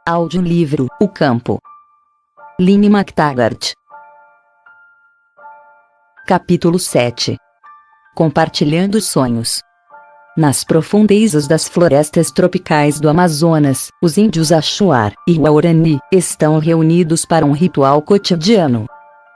Audiolivro O Campo. Lynne McTaggart. Capítulo 7. Compartilhando sonhos. Nas profundezas das florestas tropicais do Amazonas, os índios Achuar e Guarani estão reunidos para um ritual cotidiano.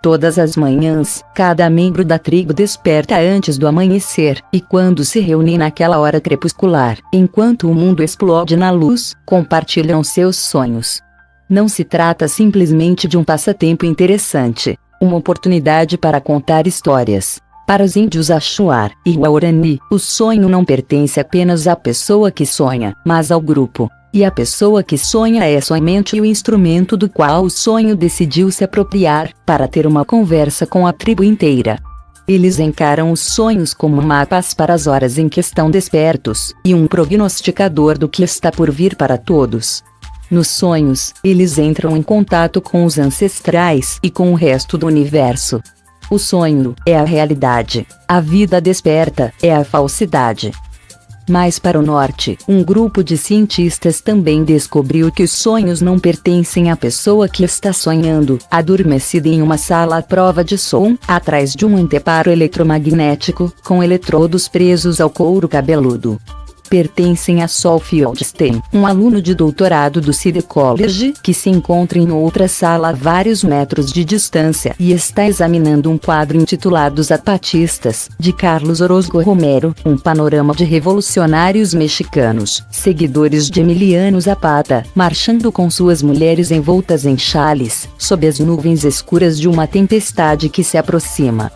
Todas as manhãs, cada membro da tribo desperta antes do amanhecer, e quando se reúnem naquela hora crepuscular, enquanto o mundo explode na luz, compartilham seus sonhos. Não se trata simplesmente de um passatempo interessante, uma oportunidade para contar histórias. Para os índios Achuar e Guarani, o sonho não pertence apenas à pessoa que sonha, mas ao grupo. E a pessoa que sonha é somente o instrumento do qual o sonho decidiu se apropriar, para ter uma conversa com a tribo inteira. Eles encaram os sonhos como mapas para as horas em que estão despertos, e um prognosticador do que está por vir para todos. Nos sonhos, eles entram em contato com os ancestrais e com o resto do universo. O sonho é a realidade, a vida desperta é a falsidade. Mais para o norte, um grupo de cientistas também descobriu que os sonhos não pertencem à pessoa que está sonhando, adormecida em uma sala à prova de som, atrás de um anteparo eletromagnético, com eletrodos presos ao couro cabeludo. Pertencem a Sol Fieldstein, um aluno de doutorado do City College, que se encontra em outra sala a vários metros de distância e está examinando um quadro intitulado Zapatistas, de Carlos Orozco Romero, um panorama de revolucionários mexicanos, seguidores de Emiliano Zapata, marchando com suas mulheres envoltas em xales, sob as nuvens escuras de uma tempestade que se aproxima.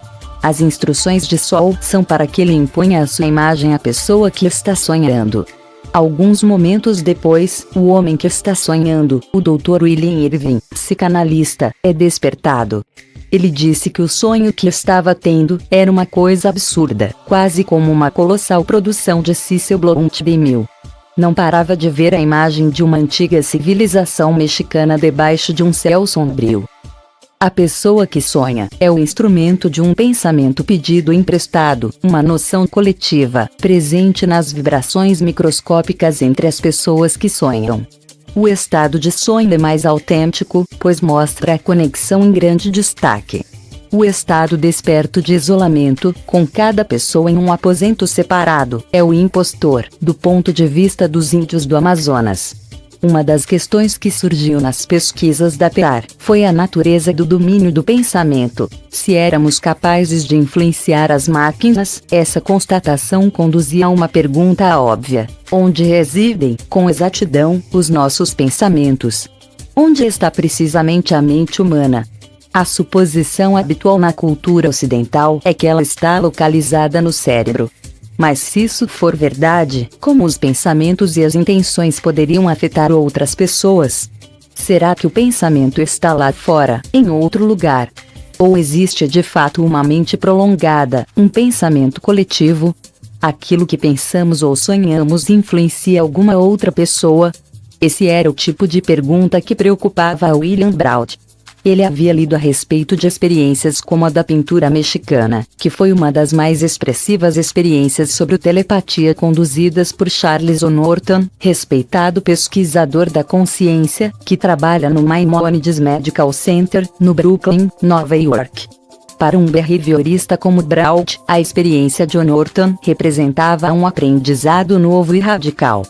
As instruções de Sol são para que ele imponha a sua imagem à pessoa que está sonhando. Alguns momentos depois, o homem que está sonhando, o Dr. William Irving, psicanalista, é despertado. Ele disse que o sonho que estava tendo era uma coisa absurda, quase como uma colossal produção de Cecil Blount DeMille. Não parava de ver a imagem de uma antiga civilização mexicana debaixo de um céu sombrio. A pessoa que sonha é o instrumento de um pensamento pedido emprestado, uma noção coletiva, presente nas vibrações microscópicas entre as pessoas que sonham. O estado de sonho é mais autêntico, pois mostra a conexão em grande destaque. O estado desperto de isolamento, com cada pessoa em um aposento separado, é o impostor, do ponto de vista dos índios do Amazonas. Uma das questões que surgiu nas pesquisas da PEAR foi a natureza do domínio do pensamento. Se éramos capazes de influenciar as máquinas, essa constatação conduzia a uma pergunta óbvia: onde residem, com exatidão, os nossos pensamentos? Onde está precisamente a mente humana? A suposição habitual na cultura ocidental é que ela está localizada no cérebro. Mas se isso for verdade, como os pensamentos e as intenções poderiam afetar outras pessoas? Será que o pensamento está lá fora, em outro lugar? Ou existe de fato uma mente prolongada, um pensamento coletivo? Aquilo que pensamos ou sonhamos influencia alguma outra pessoa? Esse era o tipo de pergunta que preocupava a William Braud. Ele havia lido a respeito de experiências como a da pintura mexicana, que foi uma das mais expressivas experiências sobre telepatia conduzidas por Charles O. Norton, respeitado pesquisador da consciência, que trabalha no Maimonides Medical Center, no Brooklyn, Nova York. Para um behaviorista como Braud, a experiência de Norton representava um aprendizado novo e radical.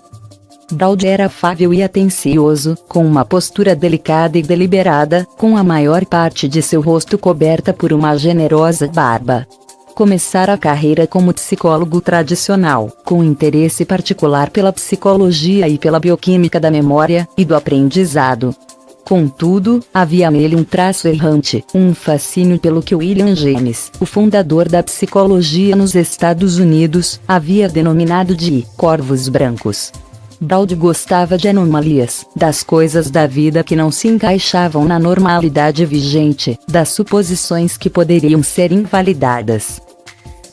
Braud era afável e atencioso, com uma postura delicada e deliberada, com a maior parte de seu rosto coberta por uma generosa barba. Começara a carreira como psicólogo tradicional, com interesse particular pela psicologia e pela bioquímica da memória e do aprendizado. Contudo, havia nele um traço errante, um fascínio pelo que William James, o fundador da psicologia nos Estados Unidos, havia denominado de corvos brancos. Braud gostava de anomalias, das coisas da vida que não se encaixavam na normalidade vigente, das suposições que poderiam ser invalidadas.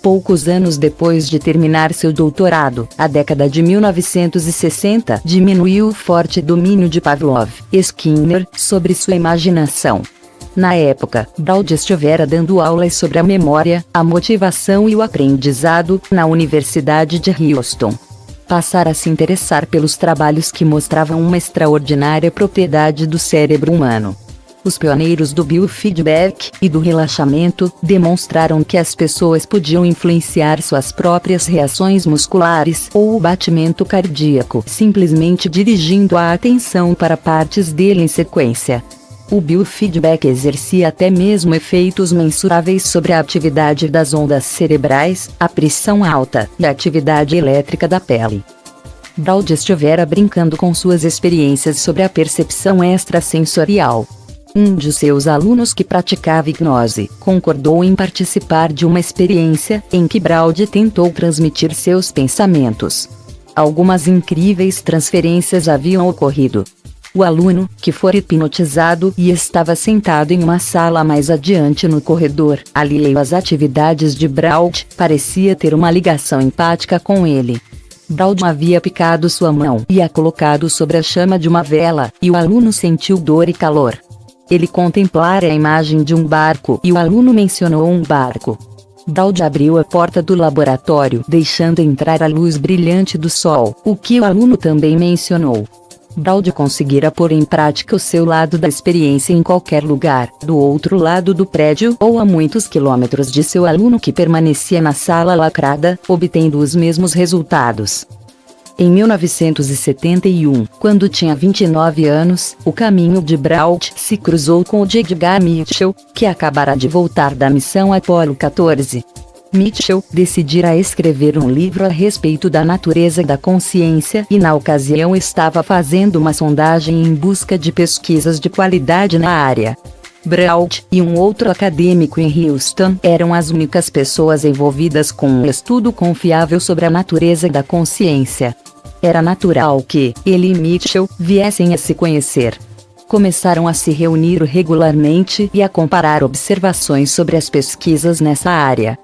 Poucos anos depois de terminar seu doutorado, a década de 1960 diminuiu o forte domínio de Pavlov, Skinner, sobre sua imaginação. Na época, Braud estivera dando aulas sobre a memória, a motivação e o aprendizado, na Universidade de Houston. passara a se interessar pelos trabalhos que mostravam uma extraordinária propriedade do cérebro humano. Os pioneiros do biofeedback e do relaxamento demonstraram que as pessoas podiam influenciar suas próprias reações musculares ou o batimento cardíaco simplesmente dirigindo a atenção para partes dele em sequência. O biofeedback exercia até mesmo efeitos mensuráveis sobre a atividade das ondas cerebrais, a pressão alta e a atividade elétrica da pele. Braud estivera brincando com suas experiências sobre a percepção extrasensorial. Um de seus alunos que praticava hipnose concordou em participar de uma experiência em que Braud tentou transmitir seus pensamentos. Algumas incríveis transferências haviam ocorrido. O aluno, que fora hipnotizado e estava sentado em uma sala mais adiante no corredor, alheio às atividades de Braud, parecia ter uma ligação empática com ele. Braud havia picado sua mão e a colocado sobre a chama de uma vela, e o aluno sentiu dor e calor. Ele contemplara a imagem de um barco e o aluno mencionou um barco. Braud abriu a porta do laboratório deixando entrar a luz brilhante do sol, o que o aluno também mencionou. Braud conseguira pôr em prática o seu lado da experiência em qualquer lugar, do outro lado do prédio ou a muitos quilômetros de seu aluno que permanecia na sala lacrada, obtendo os mesmos resultados. Em 1971, quando tinha 29 anos, o caminho de Braud se cruzou com o de Edgar Mitchell, que acabara de voltar da missão Apollo 14. Mitchell decidira escrever um livro a respeito da natureza da consciência e na ocasião estava fazendo uma sondagem em busca de pesquisas de qualidade na área. Braud e um outro acadêmico em Houston eram as únicas pessoas envolvidas com um estudo confiável sobre a natureza da consciência. Era natural que ele e Mitchell viessem a se conhecer. Começaram a se reunir regularmente e a comparar observações sobre as pesquisas nessa área.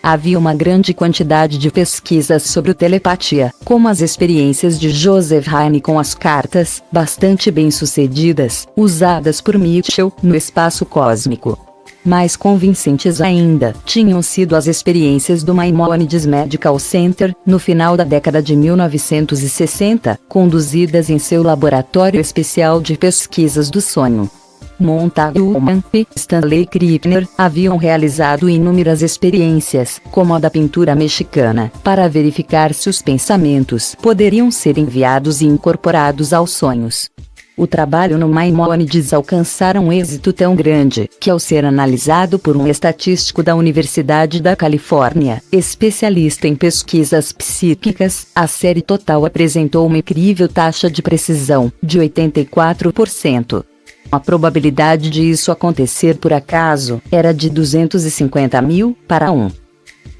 Havia uma grande quantidade de pesquisas sobre telepatia, como as experiências de Joseph Heine com as cartas, bastante bem-sucedidas, usadas por Mitchell no espaço cósmico. Mais convincentes ainda tinham sido as experiências do Maimonides Medical Center, no final da década de 1960, conduzidas em seu laboratório especial de pesquisas do sonho. Montague Ullman e Stanley Krippner haviam realizado inúmeras experiências, como a da pintura mexicana, para verificar se os pensamentos poderiam ser enviados e incorporados aos sonhos. O trabalho no Maimonides alcançara um êxito tão grande que, ao ser analisado por um estatístico da Universidade da Califórnia, especialista em pesquisas psíquicas, a série total apresentou uma incrível taxa de precisão, de 84%. A probabilidade de isso acontecer por acaso era de 250.000 para 1.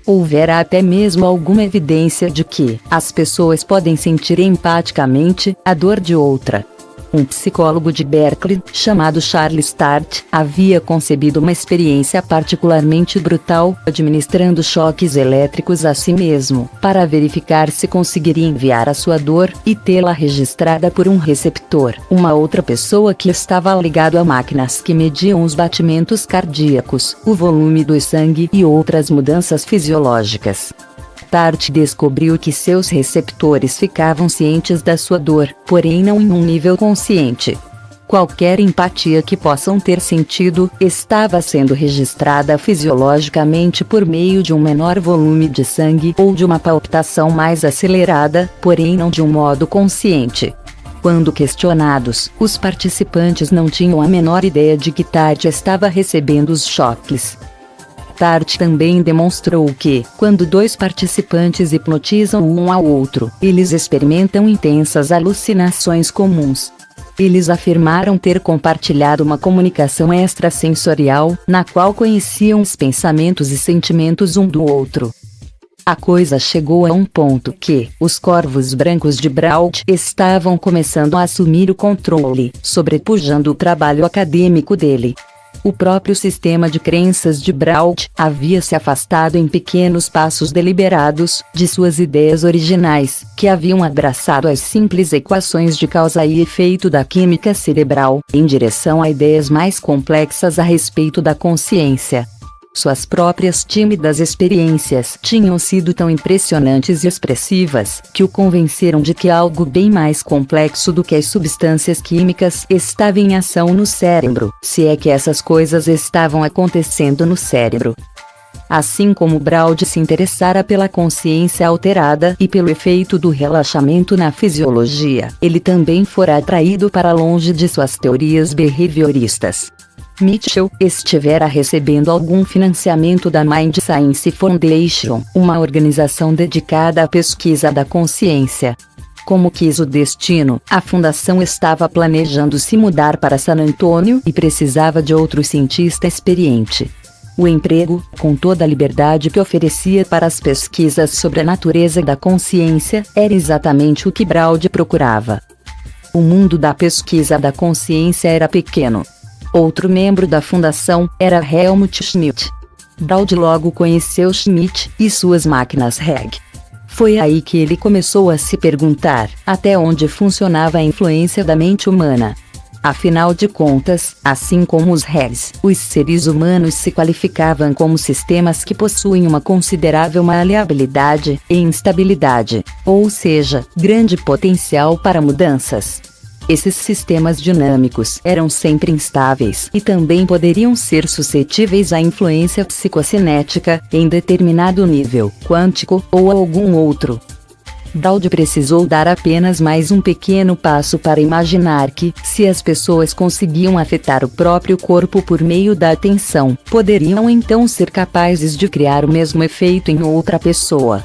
Houvera até mesmo alguma evidência de que as pessoas podem sentir empaticamente a dor de outra. Um psicólogo de Berkeley, chamado Charles Start, havia concebido uma experiência particularmente brutal, administrando choques elétricos a si mesmo, para verificar se conseguiria enviar a sua dor e tê-la registrada por um receptor, uma outra pessoa que estava ligado a máquinas que mediam os batimentos cardíacos, o volume do sangue e outras mudanças fisiológicas. Start descobriu que seus receptores ficavam cientes da sua dor, porém não em um nível consciente. Qualquer empatia que possam ter sentido estava sendo registrada fisiologicamente por meio de um menor volume de sangue ou de uma palpitação mais acelerada, porém não de um modo consciente. Quando questionados, os participantes não tinham a menor ideia de que Start estava recebendo os choques. Start também demonstrou que, quando dois participantes hipnotizam um ao outro, eles experimentam intensas alucinações comuns. Eles afirmaram ter compartilhado uma comunicação extrasensorial, na qual conheciam os pensamentos e sentimentos um do outro. A coisa chegou a um ponto que os corvos brancos de Braud estavam começando a assumir o controle, sobrepujando o trabalho acadêmico dele. O próprio sistema de crenças de Braud havia se afastado em pequenos passos deliberados de suas ideias originais, que haviam abraçado as simples equações de causa e efeito da química cerebral, em direção a ideias mais complexas a respeito da consciência. Suas próprias tímidas experiências tinham sido tão impressionantes e expressivas, que o convenceram de que algo bem mais complexo do que as substâncias químicas estava em ação no cérebro, se é que essas coisas estavam acontecendo no cérebro. Assim como Braud se interessara pela consciência alterada e pelo efeito do relaxamento na fisiologia, ele também fora atraído para longe de suas teorias behavioristas. Mitchell estivera recebendo algum financiamento da Mind Science Foundation, uma organização dedicada à pesquisa da consciência. Como quis o destino, a fundação estava planejando se mudar para San Antônio e precisava de outro cientista experiente. O emprego, com toda a liberdade que oferecia para as pesquisas sobre a natureza da consciência, era exatamente o que Braud procurava. O mundo da pesquisa da consciência era pequeno. Outro membro da fundação era Helmut Schmidt. Braud logo conheceu Schmidt e suas máquinas Reg. Foi aí que ele começou a se perguntar até onde funcionava a influência da mente humana. Afinal de contas, assim como os Regs, os seres humanos se qualificavam como sistemas que possuem uma considerável maleabilidade e instabilidade, ou seja, grande potencial para mudanças. Esses sistemas dinâmicos eram sempre instáveis e também poderiam ser suscetíveis à influência psicocinética, em determinado nível, quântico ou algum outro. Braud precisou dar apenas mais um pequeno passo para imaginar que, se as pessoas conseguiam afetar o próprio corpo por meio da atenção, poderiam então ser capazes de criar o mesmo efeito em outra pessoa.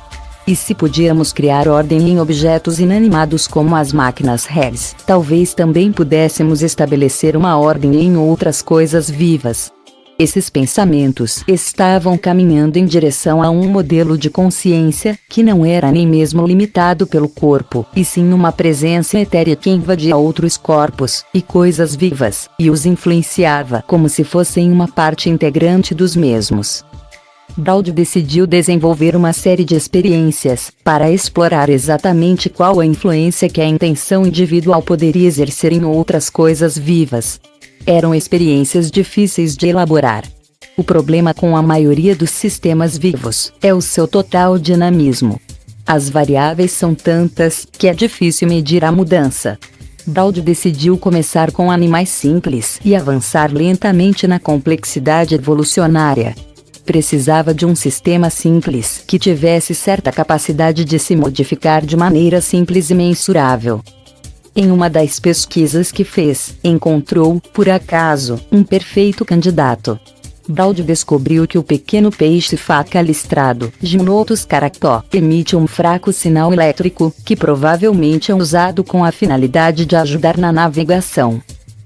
E se podíamos criar ordem em objetos inanimados como as máquinas Regs, talvez também pudéssemos estabelecer uma ordem em outras coisas vivas. Esses pensamentos estavam caminhando em direção a um modelo de consciência, que não era nem mesmo limitado pelo corpo, e sim uma presença etérea que invadia outros corpos e coisas vivas, e os influenciava como se fossem uma parte integrante dos mesmos. Braud decidiu desenvolver uma série de experiências, para explorar exatamente qual a influência que a intenção individual poderia exercer em outras coisas vivas. Eram experiências difíceis de elaborar. O problema com a maioria dos sistemas vivos é o seu total dinamismo. As variáveis são tantas, que é difícil medir a mudança. Braud decidiu começar com animais simples e avançar lentamente na complexidade evolucionária. Precisava de um sistema simples que tivesse certa capacidade de se modificar de maneira simples e mensurável. Em uma das pesquisas que fez, encontrou, por acaso, um perfeito candidato. Braud descobriu que o pequeno peixe-faca listrado, Gymnotus caractó, emite um fraco sinal elétrico, que provavelmente é usado com a finalidade de ajudar na navegação.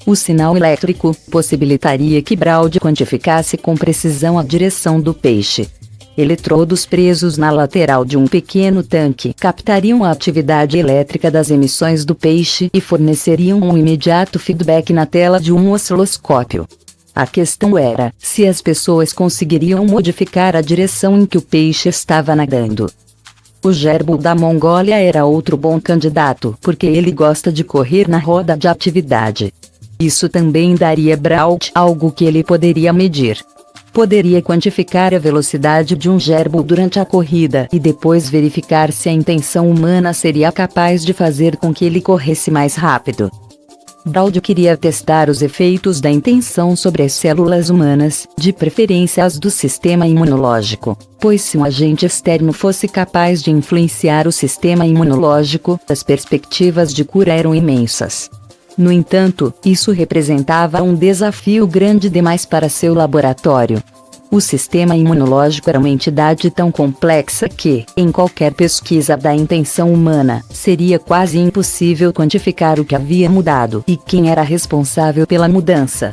O sinal elétrico possibilitaria que Braud quantificasse com precisão a direção do peixe. Eletrodos presos na lateral de um pequeno tanque captariam a atividade elétrica das emissões do peixe e forneceriam um imediato feedback na tela de um osciloscópio. A questão era se as pessoas conseguiriam modificar a direção em que o peixe estava nadando. O gerbil da Mongólia era outro bom candidato, porque ele gosta de correr na roda de atividade. Isso também daria a Braud algo que ele poderia medir. Poderia quantificar a velocidade de um gerbil durante a corrida e depois verificar se a intenção humana seria capaz de fazer com que ele corresse mais rápido. Braud queria testar os efeitos da intenção sobre as células humanas, de preferência as do sistema imunológico, pois se um agente externo fosse capaz de influenciar o sistema imunológico, as perspectivas de cura eram imensas. No entanto, isso representava um desafio grande demais para seu laboratório. O sistema imunológico era uma entidade tão complexa que, em qualquer pesquisa da intenção humana, seria quase impossível quantificar o que havia mudado e quem era responsável pela mudança.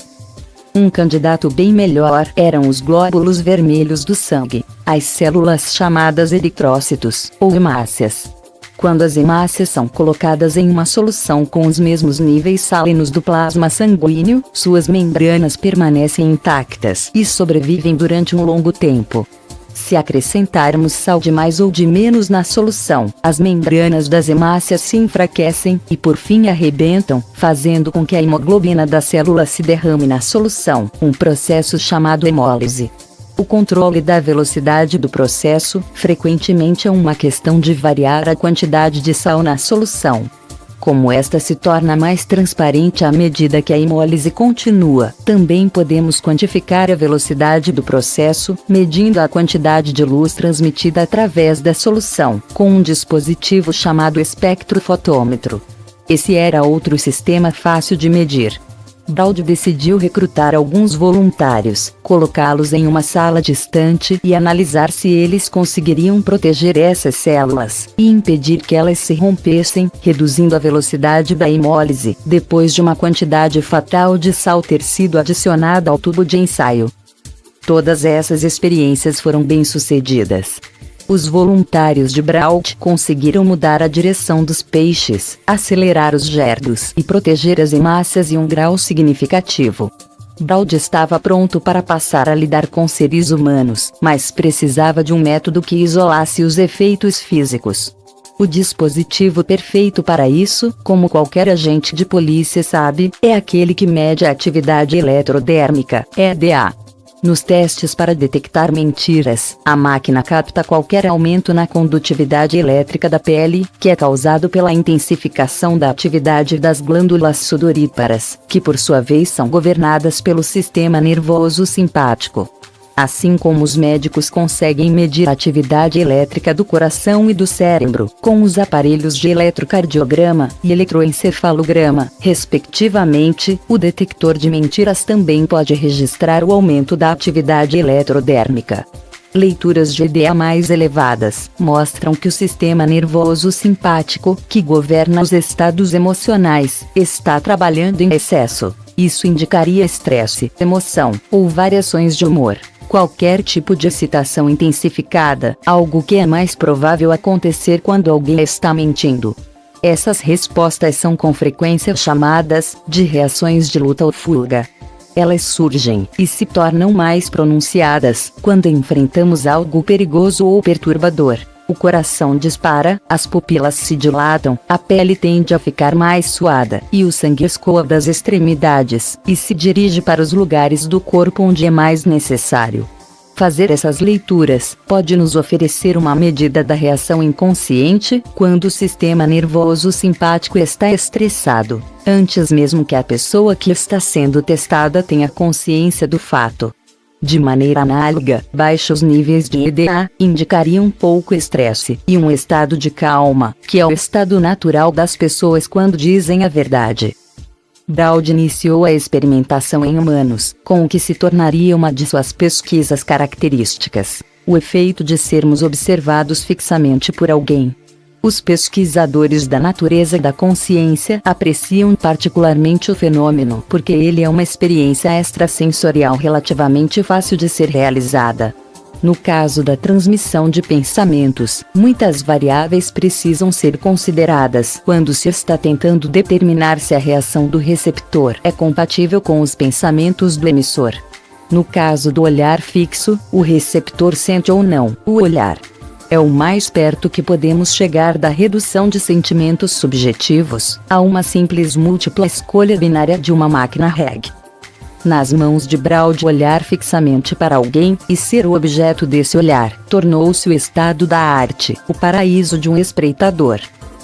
Um candidato bem melhor eram os glóbulos vermelhos do sangue, as células chamadas eritrócitos, ou hemácias. Quando as hemácias são colocadas em uma solução com os mesmos níveis salinos do plasma sanguíneo, suas membranas permanecem intactas e sobrevivem durante um longo tempo. Se acrescentarmos sal de mais ou de menos na solução, as membranas das hemácias se enfraquecem e por fim arrebentam, fazendo com que a hemoglobina da célula se derrame na solução, um processo chamado hemólise. O controle da velocidade do processo, frequentemente é uma questão de variar a quantidade de sal na solução. Como esta se torna mais transparente à medida que a hemólise continua, também podemos quantificar a velocidade do processo, medindo a quantidade de luz transmitida através da solução, com um dispositivo chamado espectrofotômetro. Esse era outro sistema fácil de medir. Braud decidiu recrutar alguns voluntários, colocá-los em uma sala distante e analisar se eles conseguiriam proteger essas células e impedir que elas se rompessem, reduzindo a velocidade da hemólise, depois de uma quantidade fatal de sal ter sido adicionada ao tubo de ensaio. Todas essas experiências foram bem-sucedidas. Os voluntários de Braud conseguiram mudar a direção dos peixes, acelerar os gerdos e proteger as hemácias em um grau significativo. Braud estava pronto para passar a lidar com seres humanos, mas precisava de um método que isolasse os efeitos físicos. O dispositivo perfeito para isso, como qualquer agente de polícia sabe, é aquele que mede a atividade eletrodérmica, EDA. Nos testes para detectar mentiras, a máquina capta qualquer aumento na condutividade elétrica da pele, que é causado pela intensificação da atividade das glândulas sudoríparas, que por sua vez são governadas pelo sistema nervoso simpático. Assim como os médicos conseguem medir a atividade elétrica do coração e do cérebro, com os aparelhos de eletrocardiograma e eletroencefalograma, respectivamente, o detector de mentiras também pode registrar o aumento da atividade eletrodérmica. Leituras de EDA mais elevadas mostram que o sistema nervoso simpático, que governa os estados emocionais, está trabalhando em excesso. Isso indicaria estresse, emoção, ou variações de humor. Qualquer tipo de excitação intensificada, algo que é mais provável acontecer quando alguém está mentindo. Essas respostas são com frequência chamadas de reações de luta ou fuga. Elas surgem e se tornam mais pronunciadas quando enfrentamos algo perigoso ou perturbador. O coração dispara, as pupilas se dilatam, a pele tende a ficar mais suada, e o sangue escoa das extremidades, e se dirige para os lugares do corpo onde é mais necessário. Fazer essas leituras pode nos oferecer uma medida da reação inconsciente quando o sistema nervoso simpático está estressado, antes mesmo que a pessoa que está sendo testada tenha consciência do fato. De maneira análoga, baixos níveis de EDA indicariam pouco estresse e um estado de calma, que é o estado natural das pessoas quando dizem a verdade. Braud iniciou a experimentação em humanos, com o que se tornaria uma de suas pesquisas características: o efeito de sermos observados fixamente por alguém. Os pesquisadores da natureza da consciência apreciam particularmente o fenômeno porque ele é uma experiência extrasensorial relativamente fácil de ser realizada. No caso da transmissão de pensamentos, muitas variáveis precisam ser consideradas quando se está tentando determinar se a reação do receptor é compatível com os pensamentos do emissor. No caso do olhar fixo, o receptor sente ou não o olhar. É o mais perto que podemos chegar da redução de sentimentos subjetivos a uma simples múltipla escolha binária de uma máquina reg. Nas mãos de Braud, olhar fixamente para alguém e ser o objeto desse olhar tornou-se o estado da arte, o paraíso de um espreitador.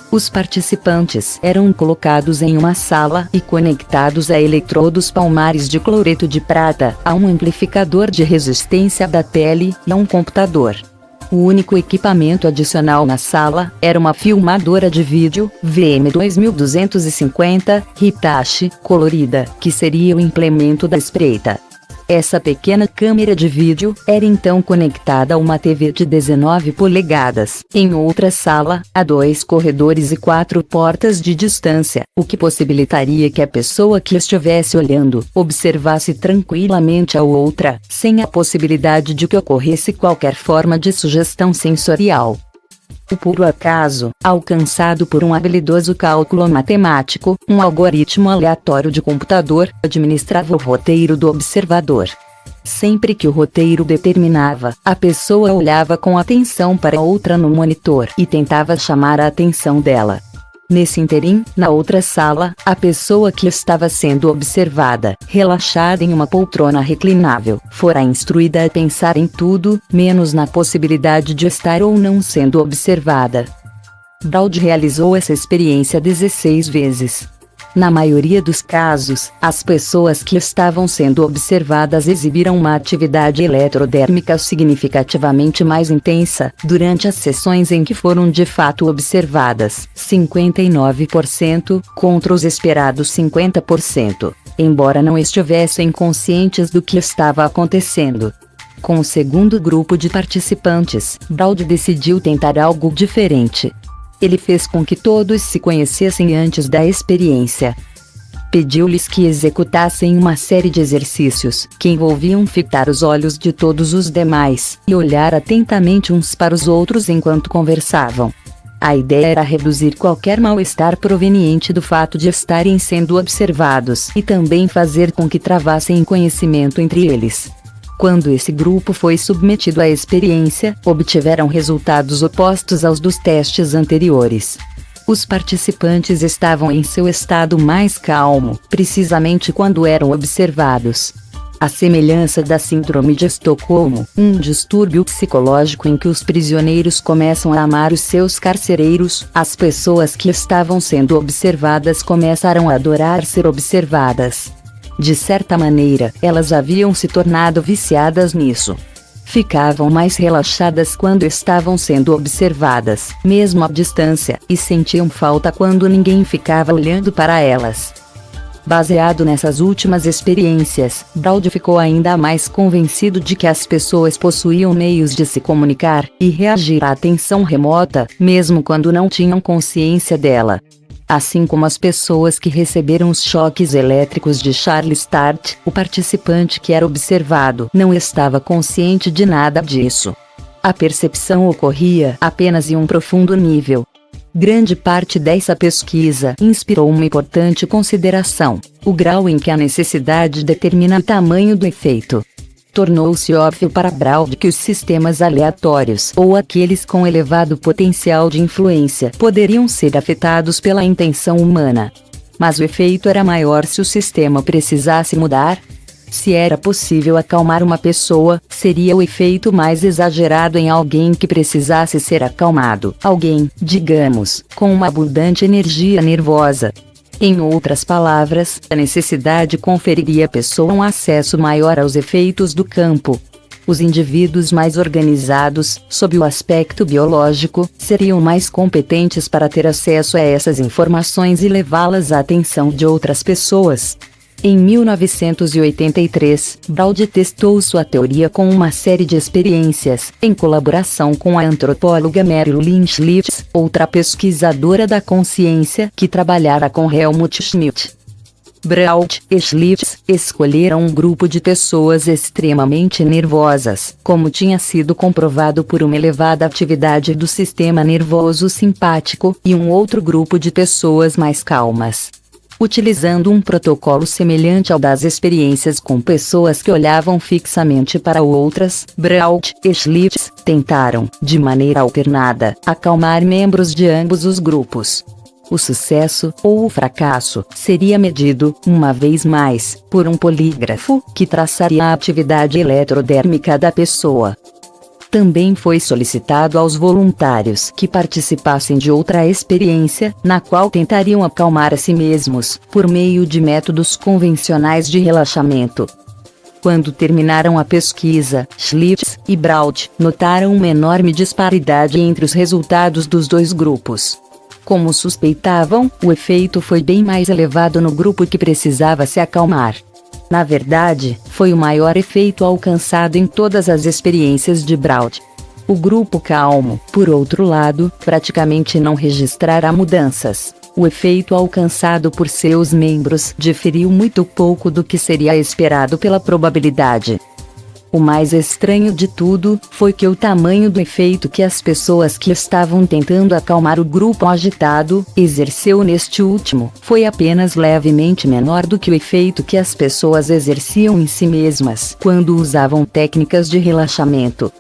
Os participantes eram colocados em uma sala e conectados a eletrodos palmares de cloreto de prata, a um amplificador de resistência da pele e a um computador. O único equipamento adicional na sala era uma filmadora de vídeo, VM2250, Hitachi, colorida, que seria o implemento da espreita. Essa pequena câmera de vídeo era então conectada a uma TV de 19 polegadas, em outra sala, a 2 corredores e 4 portas de distância, o que possibilitaria que a pessoa que estivesse olhando observasse tranquilamente a outra, sem a possibilidade de que ocorresse qualquer forma de sugestão sensorial. O puro acaso, alcançado por um habilidoso cálculo matemático, um algoritmo aleatório de computador, administrava o roteiro do observador. Sempre que o roteiro determinava, a pessoa olhava com atenção para outra no monitor e tentava chamar a atenção dela. Nesse interim, na outra sala, a pessoa que estava sendo observada, relaxada em uma poltrona reclinável, fora instruída a pensar em tudo, menos na possibilidade de estar ou não sendo observada. Braud realizou essa experiência 16 vezes. Na maioria dos casos, as pessoas que estavam sendo observadas exibiram uma atividade eletrodérmica significativamente mais intensa, durante as sessões em que foram de fato observadas, 59%, contra os esperados 50%, embora não estivessem conscientes do que estava acontecendo. Com o segundo grupo de participantes, Braud decidiu tentar algo diferente. Ele fez com que todos se conhecessem antes da experiência. Pediu-lhes que executassem uma série de exercícios, que envolviam fitar os olhos de todos os demais, e olhar atentamente uns para os outros enquanto conversavam. A ideia era reduzir qualquer mal-estar proveniente do fato de estarem sendo observados, e também fazer com que travassem conhecimento entre eles. Quando esse grupo foi submetido à experiência, obtiveram resultados opostos aos dos testes anteriores. Os participantes estavam em seu estado mais calmo, precisamente quando eram observados. À semelhança da síndrome de Estocolmo, um distúrbio psicológico em que os prisioneiros começam a amar os seus carcereiros, as pessoas que estavam sendo observadas começaram a adorar ser observadas. De certa maneira, elas haviam se tornado viciadas nisso. Ficavam mais relaxadas quando estavam sendo observadas, mesmo à distância, e sentiam falta quando ninguém ficava olhando para elas. Baseado nessas últimas experiências, Braud ficou ainda mais convencido de que as pessoas possuíam meios de se comunicar e reagir à atenção remota, mesmo quando não tinham consciência dela. Assim como as pessoas que receberam os choques elétricos de Charles Start, o participante que era observado não estava consciente de nada disso. A percepção ocorria apenas em um profundo nível. Grande parte dessa pesquisa inspirou uma importante consideração: o grau em que a necessidade determina o tamanho do efeito. Tornou-se óbvio para Braud que os sistemas aleatórios, ou aqueles com elevado potencial de influência, poderiam ser afetados pela intenção humana. Mas o efeito era maior se o sistema precisasse mudar. Se era possível acalmar uma pessoa, seria o efeito mais exagerado em alguém que precisasse ser acalmado, alguém, digamos, com uma abundante energia nervosa. Em outras palavras, a necessidade conferiria à pessoa um acesso maior aos efeitos do campo. Os indivíduos mais organizados, sob o aspecto biológico, seriam mais competentes para ter acesso a essas informações e levá-las à atenção de outras pessoas. Em 1983, Braud testou sua teoria com uma série de experiências, em colaboração com a antropóloga Meryl Lynch Lipps, outra pesquisadora da consciência que trabalhara com Helmut Schmidt. Braud e Lipps escolheram um grupo de pessoas extremamente nervosas, como tinha sido comprovado por uma elevada atividade do sistema nervoso simpático, e um outro grupo de pessoas mais calmas. Utilizando um protocolo semelhante ao das experiências com pessoas que olhavam fixamente para outras, Braud e Lipps tentaram, de maneira alternada, acalmar membros de ambos os grupos. O sucesso, ou o fracasso, seria medido, uma vez mais, por um polígrafo, que traçaria a atividade eletrodérmica da pessoa. Também foi solicitado aos voluntários que participassem de outra experiência, na qual tentariam acalmar a si mesmos, por meio de métodos convencionais de relaxamento. Quando terminaram a pesquisa, Lipps e Braud notaram uma enorme disparidade entre os resultados dos dois grupos. Como suspeitavam, o efeito foi bem mais elevado no grupo que precisava se acalmar. Na verdade, foi o maior efeito alcançado em todas as experiências de Braud. O grupo calmo, por outro lado, praticamente não registrara mudanças. O efeito alcançado por seus membros diferiu muito pouco do que seria esperado pela probabilidade. O mais estranho de tudo foi que o tamanho do efeito que as pessoas que estavam tentando acalmar o grupo agitado exerceu neste último foi apenas levemente menor do que o efeito que as pessoas exerciam em si mesmas quando usavam técnicas de relaxamento.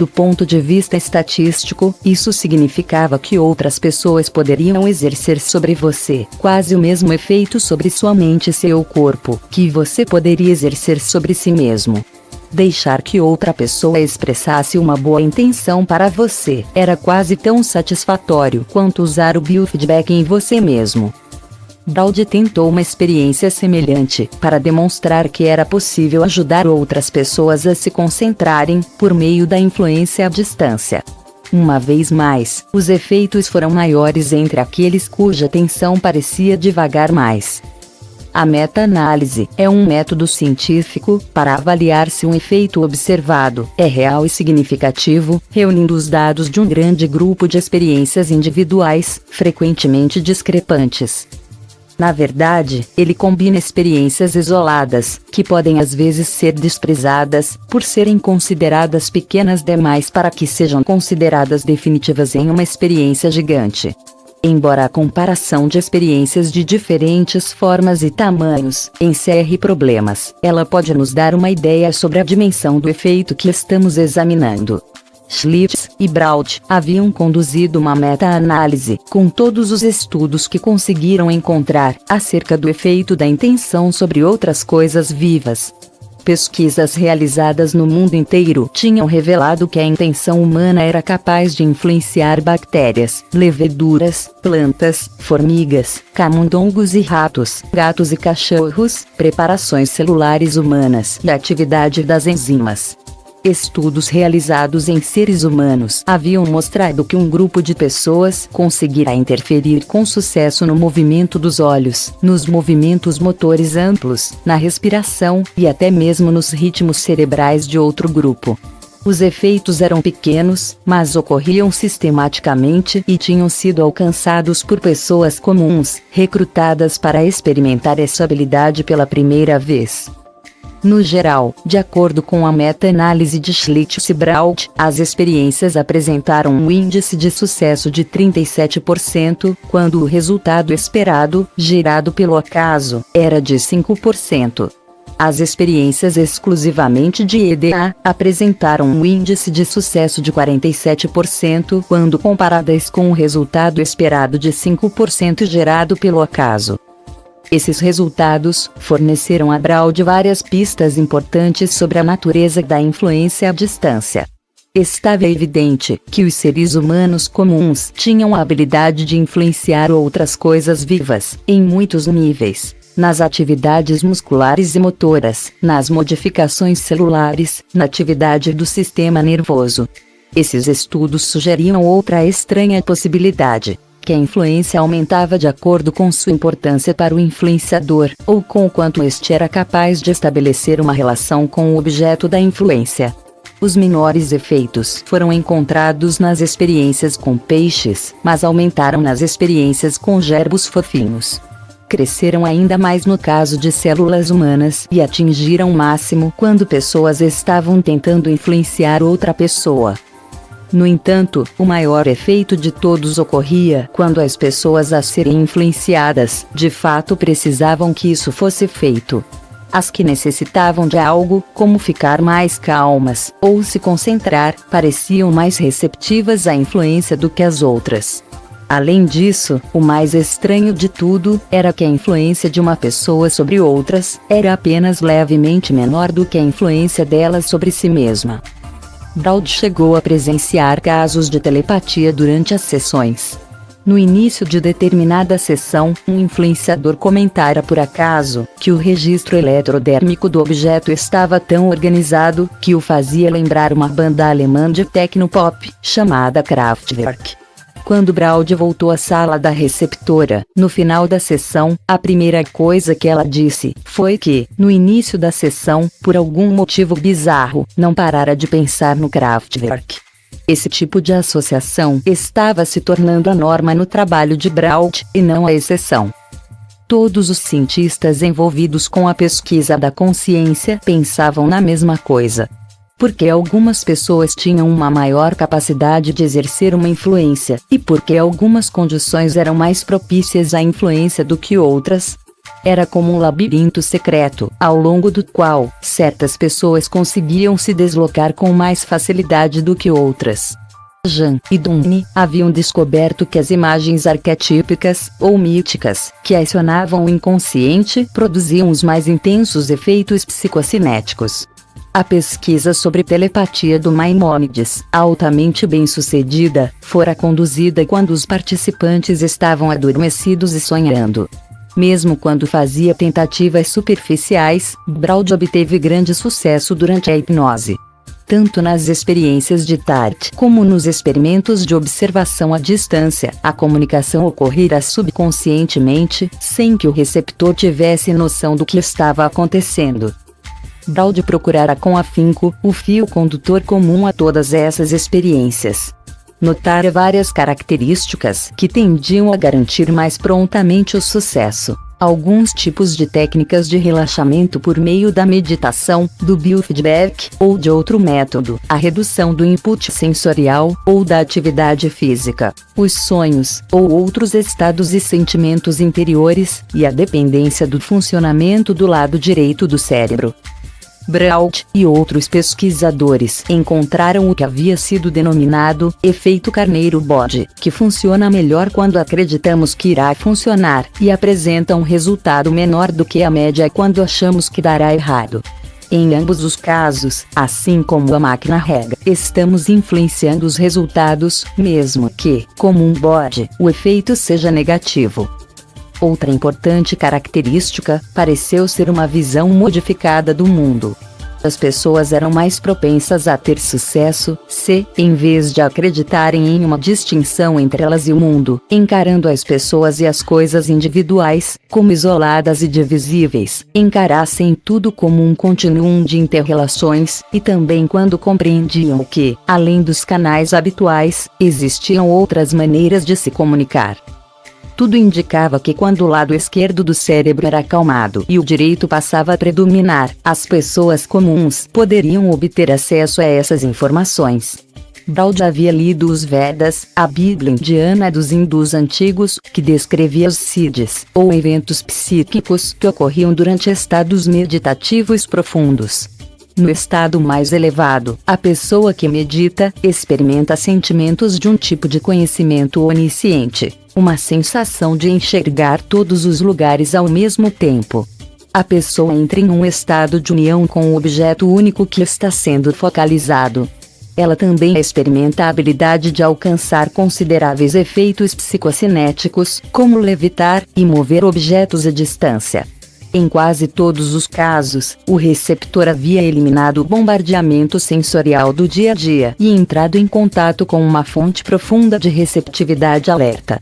Do ponto de vista estatístico, isso significava que outras pessoas poderiam exercer sobre você quase o mesmo efeito sobre sua mente e seu corpo que você poderia exercer sobre si mesmo. Deixar que outra pessoa expressasse uma boa intenção para você era quase tão satisfatório quanto usar o biofeedback em você mesmo. Braude tentou uma experiência semelhante para demonstrar que era possível ajudar outras pessoas a se concentrarem por meio da influência à distância. Uma vez mais, os efeitos foram maiores entre aqueles cuja atenção parecia divagar mais. A meta-análise é um método científico para avaliar se um efeito observado é real e significativo, reunindo os dados de um grande grupo de experiências individuais, frequentemente discrepantes. Na verdade, ele combina experiências isoladas, que podem às vezes ser desprezadas, por serem consideradas pequenas demais para que sejam consideradas definitivas em uma experiência gigante. Embora a comparação de experiências de diferentes formas e tamanhos encerre problemas, ela pode nos dar uma ideia sobre a dimensão do efeito que estamos examinando. Schlitz e Braude haviam conduzido uma meta-análise com todos os estudos que conseguiram encontrar acerca do efeito da intenção sobre outras coisas vivas. Pesquisas realizadas no mundo inteiro tinham revelado que a intenção humana era capaz de influenciar bactérias, leveduras, plantas, formigas, camundongos e ratos, gatos e cachorros, preparações celulares humanas e a atividade das enzimas. Estudos realizados em seres humanos haviam mostrado que um grupo de pessoas conseguirá interferir com sucesso no movimento dos olhos, nos movimentos motores amplos, na respiração, e até mesmo nos ritmos cerebrais de outro grupo. Os efeitos eram pequenos, mas ocorriam sistematicamente e tinham sido alcançados por pessoas comuns, recrutadas para experimentar essa habilidade pela primeira vez. No geral, de acordo com a meta-análise de Schlitz e Braude, as experiências apresentaram um índice de sucesso de 37%, quando o resultado esperado, gerado pelo acaso, era de 5%. As experiências exclusivamente de EDA apresentaram um índice de sucesso de 47%, quando comparadas com o resultado esperado de 5% gerado pelo acaso. Esses resultados forneceram a Braude várias pistas importantes sobre a natureza da influência à distância. Estava evidente que os seres humanos comuns tinham a habilidade de influenciar outras coisas vivas, em muitos níveis: nas atividades musculares e motoras, nas modificações celulares, na atividade do sistema nervoso. Esses estudos sugeriam outra estranha possibilidade: que a influência aumentava de acordo com sua importância para o influenciador, ou com o quanto este era capaz de estabelecer uma relação com o objeto da influência. Os menores efeitos foram encontrados nas experiências com peixes, mas aumentaram nas experiências com gerbos fofinhos. Cresceram ainda mais no caso de células humanas e atingiram o máximo quando pessoas estavam tentando influenciar outra pessoa. No entanto, o maior efeito de todos ocorria quando as pessoas a serem influenciadas, de fato precisavam que isso fosse feito. As que necessitavam de algo, como ficar mais calmas, ou se concentrar, pareciam mais receptivas à influência do que as outras. Além disso, o mais estranho de tudo era que a influência de uma pessoa sobre outras era apenas levemente menor do que a influência delas sobre si mesma. Braude chegou a presenciar casos de telepatia durante as sessões. No início de determinada sessão, um influenciador comentara por acaso que o registro eletrodérmico do objeto estava tão organizado que o fazia lembrar uma banda alemã de technopop, chamada Kraftwerk. Quando Braude voltou à sala da receptora, no final da sessão, a primeira coisa que ela disse foi que, no início da sessão, por algum motivo bizarro, não parara de pensar no Kraftwerk. Esse tipo de associação estava se tornando a norma no trabalho de Braude, e não a exceção. Todos os cientistas envolvidos com a pesquisa da consciência pensavam na mesma coisa. Porque algumas pessoas tinham uma maior capacidade de exercer uma influência, e porque algumas condições eram mais propícias à influência do que outras. Era como um labirinto secreto, ao longo do qual certas pessoas conseguiam se deslocar com mais facilidade do que outras. Jean e Dunne haviam descoberto que as imagens arquetípicas, ou míticas, que acionavam o inconsciente, produziam os mais intensos efeitos psicocinéticos. A pesquisa sobre telepatia do Maimônides, altamente bem-sucedida, fora conduzida quando os participantes estavam adormecidos e sonhando. Mesmo quando fazia tentativas superficiais, Braud obteve grande sucesso durante a hipnose. Tanto nas experiências de TART como nos experimentos de observação à distância, a comunicação ocorrera subconscientemente, sem que o receptor tivesse noção do que estava acontecendo. Braud procurara com afinco o fio condutor comum a todas essas experiências. Notara várias características que tendiam a garantir mais prontamente o sucesso. Alguns tipos de técnicas de relaxamento por meio da meditação, do biofeedback, ou de outro método, a redução do input sensorial, ou da atividade física, os sonhos, ou outros estados e sentimentos interiores, e a dependência do funcionamento do lado direito do cérebro. Braud e outros pesquisadores encontraram o que havia sido denominado efeito carneiro-bode, que funciona melhor quando acreditamos que irá funcionar, e apresenta um resultado menor do que a média quando achamos que dará errado. Em ambos os casos, assim como a máquina rega, estamos influenciando os resultados, mesmo que, como um bode, o efeito seja negativo. Outra importante característica pareceu ser uma visão modificada do mundo. As pessoas eram mais propensas a ter sucesso se, em vez de acreditarem em uma distinção entre elas e o mundo, encarando as pessoas e as coisas individuais como isoladas e divisíveis, encarassem tudo como um continuum de interrelações, e também quando compreendiam que, além dos canais habituais, existiam outras maneiras de se comunicar. Tudo indicava que quando o lado esquerdo do cérebro era acalmado e o direito passava a predominar, as pessoas comuns poderiam obter acesso a essas informações. Braud havia lido os Vedas, a Bíblia indiana dos hindus antigos, que descrevia os siddhis, ou eventos psíquicos que ocorriam durante estados meditativos profundos. No estado mais elevado, a pessoa que medita experimenta sentimentos de um tipo de conhecimento onisciente, uma sensação de enxergar todos os lugares ao mesmo tempo. A pessoa entra em um estado de união com o objeto único que está sendo focalizado. Ela também experimenta a habilidade de alcançar consideráveis efeitos psicocinéticos, como levitar e mover objetos à distância. Em quase todos os casos, o receptor havia eliminado o bombardeamento sensorial do dia a dia e entrado em contato com uma fonte profunda de receptividade alerta.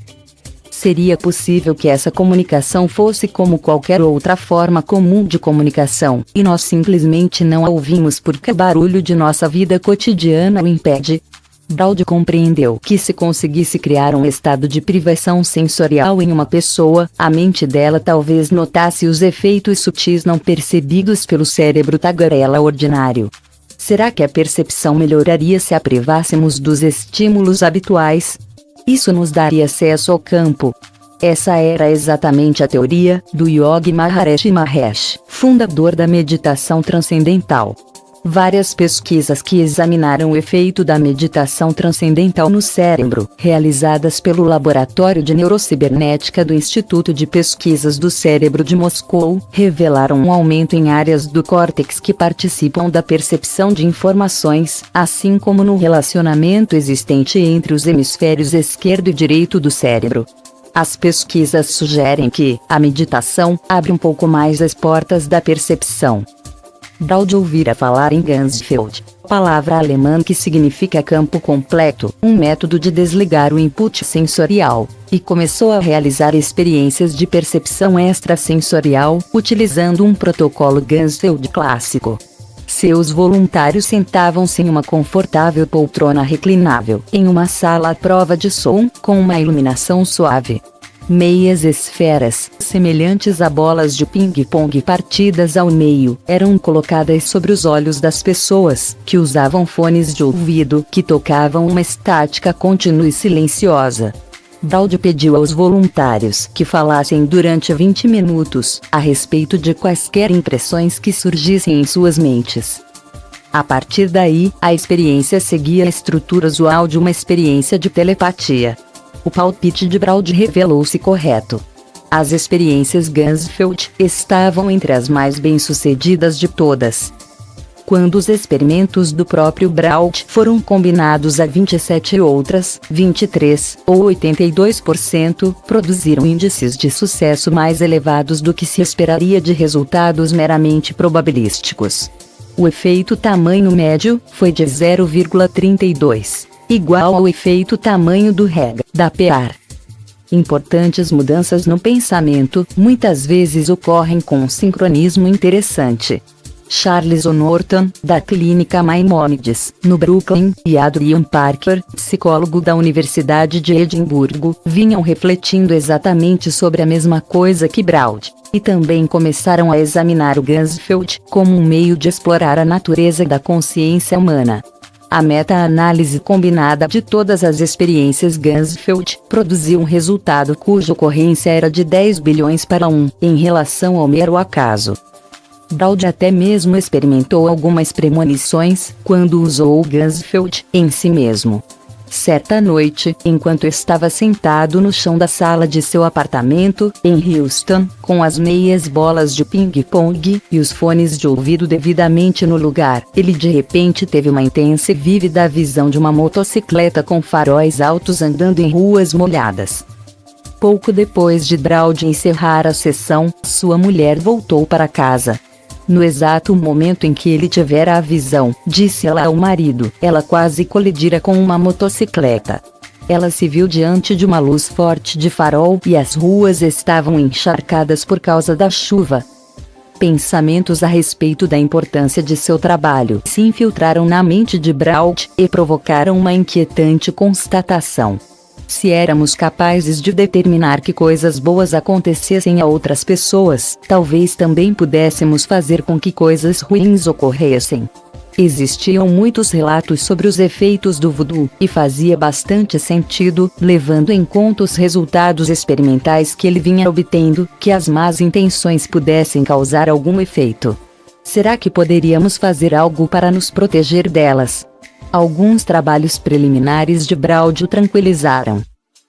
Seria possível que essa comunicação fosse como qualquer outra forma comum de comunicação, e nós simplesmente não a ouvimos porque o barulho de nossa vida cotidiana o impede? Braud compreendeu que se conseguisse criar um estado de privação sensorial em uma pessoa, a mente dela talvez notasse os efeitos sutis não percebidos pelo cérebro tagarela ordinário. Será que a percepção melhoraria se a privássemos dos estímulos habituais? Isso nos daria acesso ao campo. Essa era exatamente a teoria do Yogi Maharishi Mahesh, fundador da meditação transcendental. Várias pesquisas que examinaram o efeito da meditação transcendental no cérebro, realizadas pelo Laboratório de Neurocibernética do Instituto de Pesquisas do Cérebro de Moscou, revelaram um aumento em áreas do córtex que participam da percepção de informações, assim como no relacionamento existente entre os hemisférios esquerdo e direito do cérebro. As pesquisas sugerem que a meditação abre um pouco mais as portas da percepção. Braud ouvira falar em Ganzfeld, palavra alemã que significa campo completo, um método de desligar o input sensorial, e começou a realizar experiências de percepção extrasensorial, utilizando um protocolo Ganzfeld clássico. Seus voluntários sentavam-se em uma confortável poltrona reclinável, em uma sala à prova de som, com uma iluminação suave. Meias esferas, semelhantes a bolas de ping-pong partidas ao meio, eram colocadas sobre os olhos das pessoas, que usavam fones de ouvido que tocavam uma estática contínua e silenciosa. Braud pediu aos voluntários que falassem durante 20 minutos, a respeito de quaisquer impressões que surgissem em suas mentes. A partir daí, a experiência seguia a estrutura usual de uma experiência de telepatia. O palpite de Braud revelou-se correto. As experiências Ganzfeld estavam entre as mais bem-sucedidas de todas. Quando os experimentos do próprio Braud foram combinados a 27 outras, 23, ou 82%, produziram índices de sucesso mais elevados do que se esperaria de resultados meramente probabilísticos. O efeito tamanho médio foi de 0,32, igual ao efeito tamanho do Rega, da PR. Importantes mudanças no pensamento muitas vezes ocorrem com um sincronismo interessante. Charles O. Norton, da Clínica Maimonides, no Brooklyn, e Adrian Parker, psicólogo da Universidade de Edimburgo, vinham refletindo exatamente sobre a mesma coisa que Braud, e também começaram a examinar o Ganzfeld como um meio de explorar a natureza da consciência humana. A meta-análise combinada de todas as experiências Ganzfeld produziu um resultado cuja ocorrência era de 10 bilhões para 1, em relação ao mero acaso. Braud até mesmo experimentou algumas premonições, quando usou o Ganzfeld em si mesmo. Certa noite, enquanto estava sentado no chão da sala de seu apartamento, em Houston, com as meias bolas de ping-pong e os fones de ouvido devidamente no lugar, ele de repente teve uma intensa e vívida visão de uma motocicleta com faróis altos andando em ruas molhadas. Pouco depois de Braud encerrar a sessão, sua mulher voltou para casa. No exato momento em que ele tivera a visão, disse ela ao marido, ela quase colidira com uma motocicleta. Ela se viu diante de uma luz forte de farol e as ruas estavam encharcadas por causa da chuva. Pensamentos a respeito da importância de seu trabalho se infiltraram na mente de Braud e provocaram uma inquietante constatação. Se éramos capazes de determinar que coisas boas acontecessem a outras pessoas, talvez também pudéssemos fazer com que coisas ruins ocorressem. Existiam muitos relatos sobre os efeitos do voodoo, e fazia bastante sentido, levando em conta os resultados experimentais que ele vinha obtendo, que as más intenções pudessem causar algum efeito. Será que poderíamos fazer algo para nos proteger delas? Alguns trabalhos preliminares de Braud o tranquilizaram.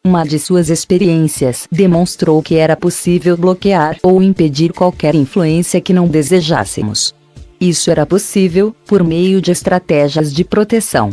Uma de suas experiências demonstrou que era possível bloquear ou impedir qualquer influência que não desejássemos. Isso era possível, por meio de estratégias de proteção.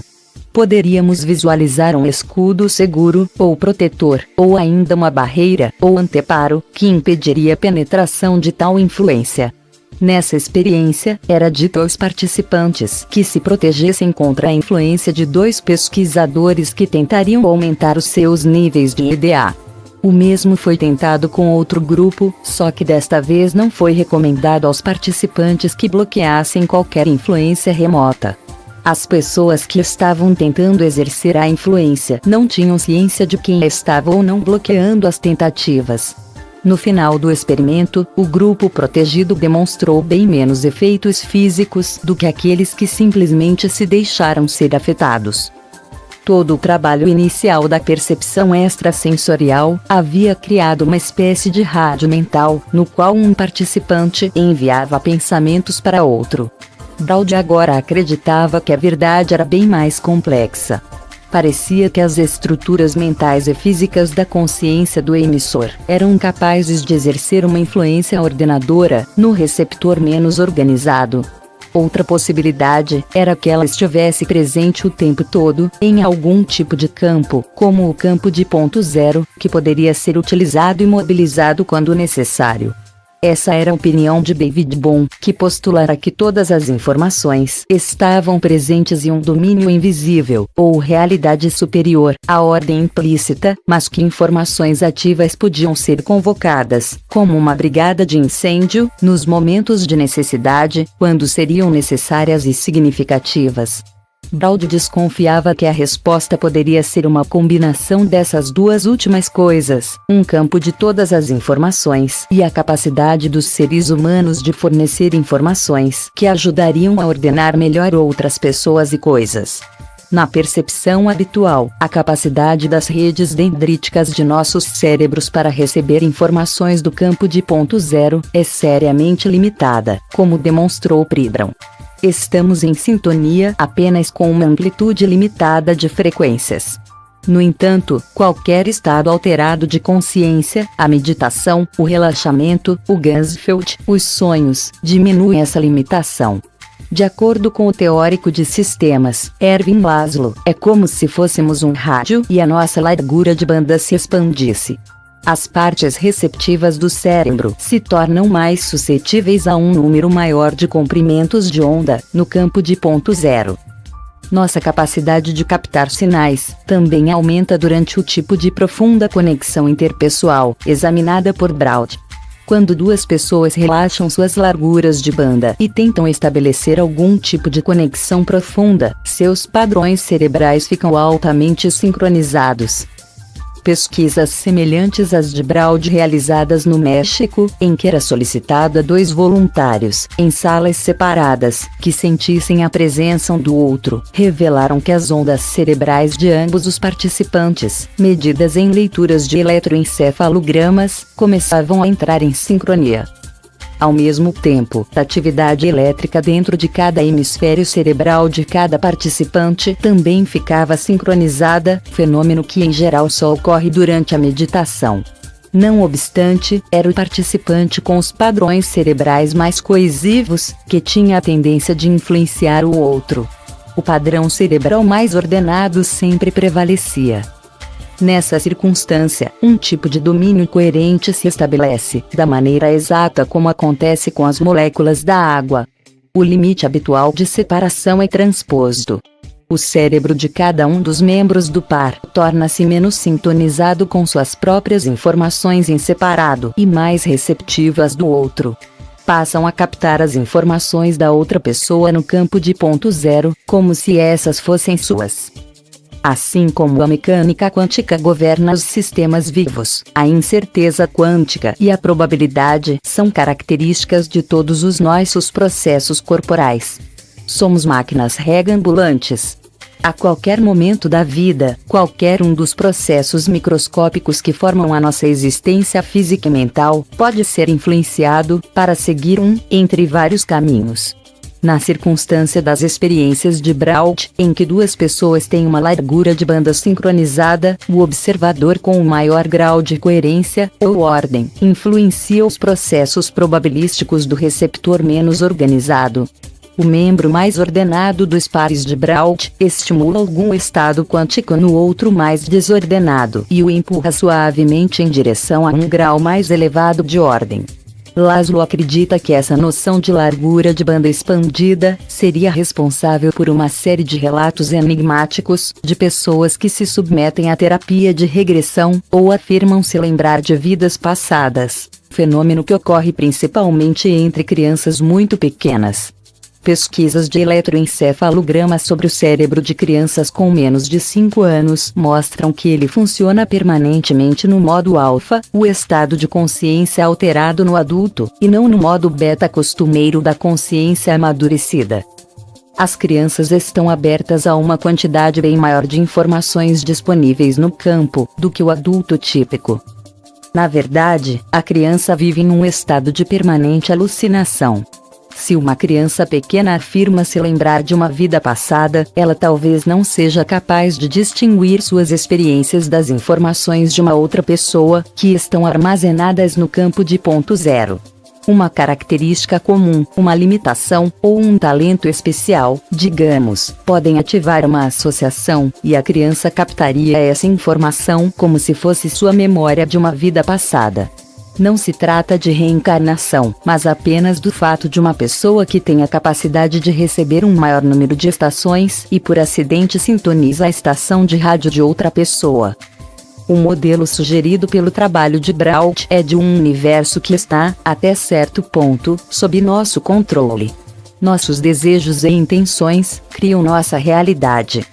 Poderíamos visualizar um escudo seguro, ou protetor, ou ainda uma barreira, ou anteparo, que impediria a penetração de tal influência. Nessa experiência, era dito aos participantes que se protegessem contra a influência de 2 pesquisadores que tentariam aumentar os seus níveis de EDA. O mesmo foi tentado com outro grupo, só que desta vez não foi recomendado aos participantes que bloqueassem qualquer influência remota. As pessoas que estavam tentando exercer a influência não tinham ciência de quem estava ou não bloqueando as tentativas. No final do experimento, o grupo protegido demonstrou bem menos efeitos físicos do que aqueles que simplesmente se deixaram ser afetados. Todo o trabalho inicial da percepção extrasensorial havia criado uma espécie de rádio mental, no qual um participante enviava pensamentos para outro. Braud agora acreditava que a verdade era bem mais complexa. Parecia que as estruturas mentais e físicas da consciência do emissor eram capazes de exercer uma influência ordenadora no receptor menos organizado. Outra possibilidade era que ela estivesse presente o tempo todo, em algum tipo de campo, como o campo de ponto zero, que poderia ser utilizado e mobilizado quando necessário. Essa era a opinião de David Bohm, que postulara que todas as informações estavam presentes em um domínio invisível, ou realidade superior, à ordem implícita, mas que informações ativas podiam ser convocadas, como uma brigada de incêndio, nos momentos de necessidade, quando seriam necessárias e significativas. Braud desconfiava que a resposta poderia ser uma combinação dessas duas últimas coisas, um campo de todas as informações e a capacidade dos seres humanos de fornecer informações que ajudariam a ordenar melhor outras pessoas e coisas. Na percepção habitual, a capacidade das redes dendríticas de nossos cérebros para receber informações do campo de ponto zero é seriamente limitada, como demonstrou Pribram. Estamos em sintonia apenas com uma amplitude limitada de frequências. No entanto, qualquer estado alterado de consciência, a meditação, o relaxamento, o Ganzfeld, os sonhos, diminuem essa limitação. De acordo com o teórico de sistemas, Ervin Laszlo, é como se fôssemos um rádio e a nossa largura de banda se expandisse. As partes receptivas do cérebro se tornam mais suscetíveis a um número maior de comprimentos de onda, no campo de ponto zero. Nossa capacidade de captar sinais também aumenta durante o tipo de profunda conexão interpessoal, examinada por Braud. Quando duas pessoas relaxam suas larguras de banda e tentam estabelecer algum tipo de conexão profunda, seus padrões cerebrais ficam altamente sincronizados. Pesquisas semelhantes às de Braud realizadas no México, em que era solicitado a 2 voluntários, em salas separadas, que sentissem a presença um do outro, revelaram que as ondas cerebrais de ambos os participantes, medidas em leituras de eletroencefalogramas, começavam a entrar em sincronia. Ao mesmo tempo, a atividade elétrica dentro de cada hemisfério cerebral de cada participante também ficava sincronizada, fenômeno que em geral só ocorre durante a meditação. Não obstante, era o participante com os padrões cerebrais mais coesivos, que tinha a tendência de influenciar o outro. O padrão cerebral mais ordenado sempre prevalecia. Nessa circunstância, um tipo de domínio coerente se estabelece, da maneira exata como acontece com as moléculas da água. O limite habitual de separação é transposto. O cérebro de cada um dos membros do par torna-se menos sintonizado com suas próprias informações em separado e mais receptivo às do outro. Passam a captar as informações da outra pessoa no campo de ponto zero, como se essas fossem suas. Assim como a mecânica quântica governa os sistemas vivos, a incerteza quântica e a probabilidade são características de todos os nossos processos corporais. Somos máquinas regambulantes. A qualquer momento da vida, qualquer um dos processos microscópicos que formam a nossa existência física e mental pode ser influenciado para seguir um entre vários caminhos. Na circunstância das experiências de Braud, em que duas pessoas têm uma largura de banda sincronizada, o observador com o maior grau de coerência, ou ordem, influencia os processos probabilísticos do receptor menos organizado. O membro mais ordenado dos pares de Braud estimula algum estado quântico no outro mais desordenado e o empurra suavemente em direção a um grau mais elevado de ordem. Laszlo acredita que essa noção de largura de banda expandida seria responsável por uma série de relatos enigmáticos de pessoas que se submetem à terapia de regressão ou afirmam se lembrar de vidas passadas, fenômeno que ocorre principalmente entre crianças muito pequenas. Pesquisas de eletroencefalograma sobre o cérebro de crianças com menos de 5 anos mostram que ele funciona permanentemente no modo alfa, o estado de consciência alterado no adulto, e não no modo beta costumeiro da consciência amadurecida. As crianças estão abertas a uma quantidade bem maior de informações disponíveis no campo do que o adulto típico. Na verdade, a criança vive num estado de permanente alucinação. Se uma criança pequena afirma se lembrar de uma vida passada, ela talvez não seja capaz de distinguir suas experiências das informações de uma outra pessoa, que estão armazenadas no campo de ponto zero. Uma característica comum, uma limitação, ou um talento especial, digamos, podem ativar uma associação, e a criança captaria essa informação como se fosse sua memória de uma vida passada. Não se trata de reencarnação, mas apenas do fato de uma pessoa que tem a capacidade de receber um maior número de estações e por acidente sintoniza a estação de rádio de outra pessoa. O modelo sugerido pelo trabalho de Braud é de um universo que está, até certo ponto, sob nosso controle. Nossos desejos e intenções criam nossa realidade.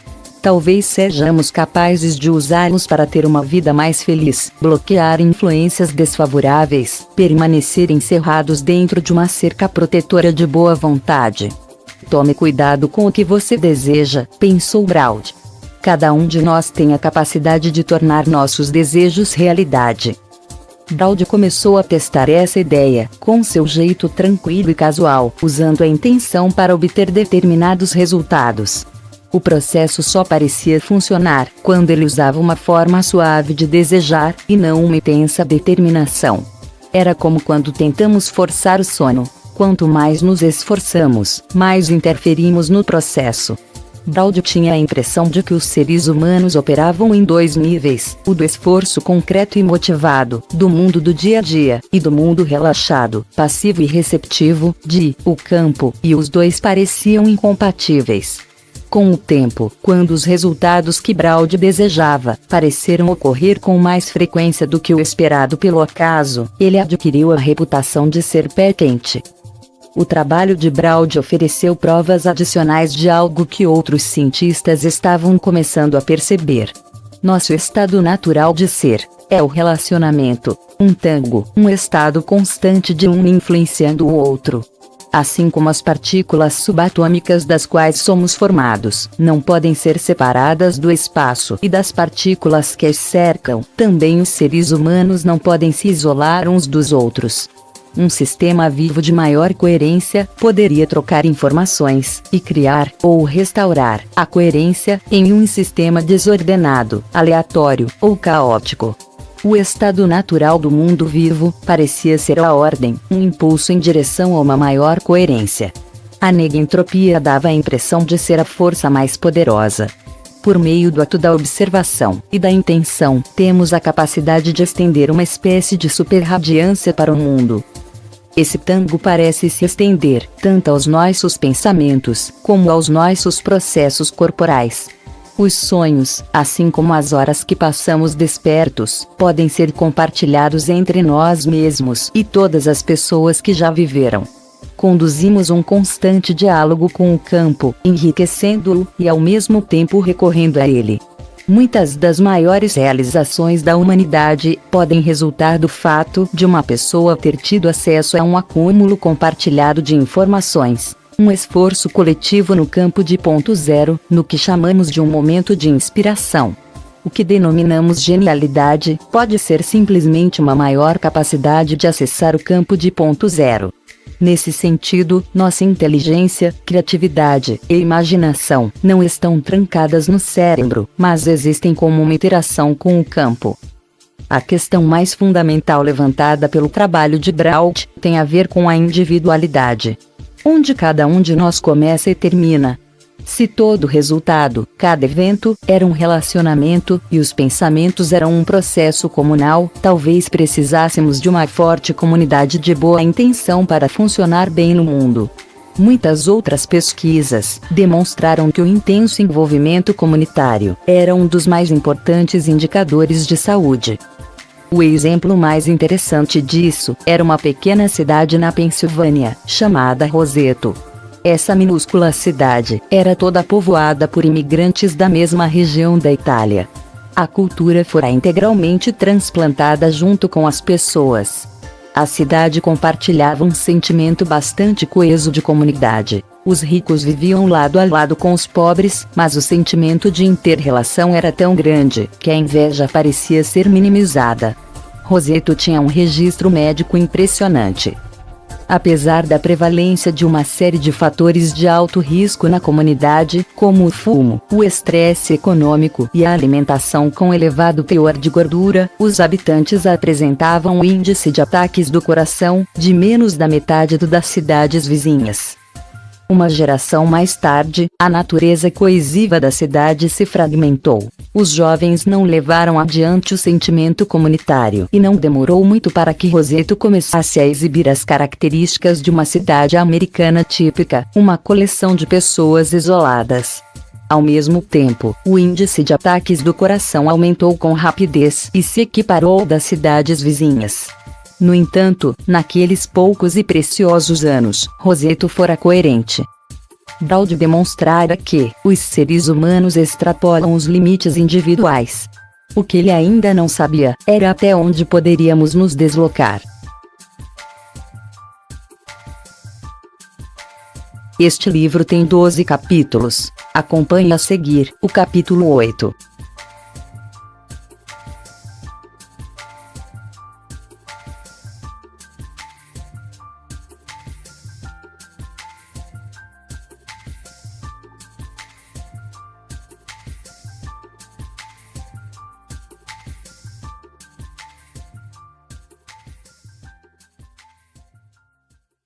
Talvez sejamos capazes de usá-los para ter uma vida mais feliz, bloquear influências desfavoráveis, permanecer encerrados dentro de uma cerca protetora de boa vontade. Tome cuidado com o que você deseja, pensou Braud. Cada um de nós tem a capacidade de tornar nossos desejos realidade. Braud começou a testar essa ideia, com seu jeito tranquilo e casual, usando a intenção para obter determinados resultados. O processo só parecia funcionar quando ele usava uma forma suave de desejar, e não uma intensa determinação. Era como quando tentamos forçar o sono. Quanto mais nos esforçamos, mais interferimos no processo. Braud tinha a impressão de que os seres humanos operavam em dois níveis, o do esforço concreto e motivado, do mundo do dia a dia, e do mundo relaxado, passivo e receptivo, o campo, e os dois pareciam incompatíveis. Com o tempo, quando os resultados que Braud desejava pareceram ocorrer com mais frequência do que o esperado pelo acaso, ele adquiriu a reputação de ser pé quente. O trabalho de Braud ofereceu provas adicionais de algo que outros cientistas estavam começando a perceber. Nosso estado natural de ser é o relacionamento, um tango, um estado constante de um influenciando o outro. Assim como as partículas subatômicas das quais somos formados não podem ser separadas do espaço e das partículas que as cercam, também os seres humanos não podem se isolar uns dos outros. Um sistema vivo de maior coerência poderia trocar informações e criar, ou restaurar, a coerência em um sistema desordenado, aleatório ou caótico. O estado natural do mundo vivo parecia ser a ordem, um impulso em direção a uma maior coerência. A negentropia dava a impressão de ser a força mais poderosa. Por meio do ato da observação e da intenção, temos a capacidade de estender uma espécie de superradiância para o mundo. Esse tango parece se estender tanto aos nossos pensamentos, como aos nossos processos corporais. Os sonhos, assim como as horas que passamos despertos, podem ser compartilhados entre nós mesmos e todas as pessoas que já viveram. Conduzimos um constante diálogo com o campo, enriquecendo-o e ao mesmo tempo recorrendo a ele. Muitas das maiores realizações da humanidade podem resultar do fato de uma pessoa ter tido acesso a um acúmulo compartilhado de informações, um esforço coletivo no campo de ponto zero, no que chamamos de um momento de inspiração. O que denominamos genialidade pode ser simplesmente uma maior capacidade de acessar o campo de ponto zero. Nesse sentido, nossa inteligência, criatividade e imaginação não estão trancadas no cérebro, mas existem como uma interação com o campo. A questão mais fundamental levantada pelo trabalho de Braud tem a ver com a individualidade. Onde cada um de nós começa e termina. Se todo resultado, cada evento, era um relacionamento, e os pensamentos eram um processo comunal, talvez precisássemos de uma forte comunidade de boa intenção para funcionar bem no mundo. Muitas outras pesquisas demonstraram que o intenso envolvimento comunitário era um dos mais importantes indicadores de saúde. O exemplo mais interessante disso era uma pequena cidade na Pensilvânia, chamada Roseto. Essa minúscula cidade era toda povoada por imigrantes da mesma região da Itália. A cultura fora integralmente transplantada junto com as pessoas. A cidade compartilhava um sentimento bastante coeso de comunidade. Os ricos viviam lado a lado com os pobres, mas o sentimento de inter-relação era tão grande que a inveja parecia ser minimizada. Roseto tinha um registro médico impressionante. Apesar da prevalência de uma série de fatores de alto risco na comunidade, como o fumo, o estresse econômico e a alimentação com elevado teor de gordura, os habitantes apresentavam um índice de ataques do coração de menos da metade do das cidades vizinhas. Uma geração mais tarde, a natureza coesiva da cidade se fragmentou. Os jovens não levaram adiante o sentimento comunitário e não demorou muito para que Roseto começasse a exibir as características de uma cidade americana típica, uma coleção de pessoas isoladas. Ao mesmo tempo, o índice de ataques do coração aumentou com rapidez e se equiparou ao das cidades vizinhas. No entanto, naqueles poucos e preciosos anos, Roseto fora coerente. Braud demonstrara que os seres humanos extrapolam os limites individuais. O que ele ainda não sabia era até onde poderíamos nos deslocar. Este livro tem 12 capítulos. Acompanhe a seguir o capítulo 8.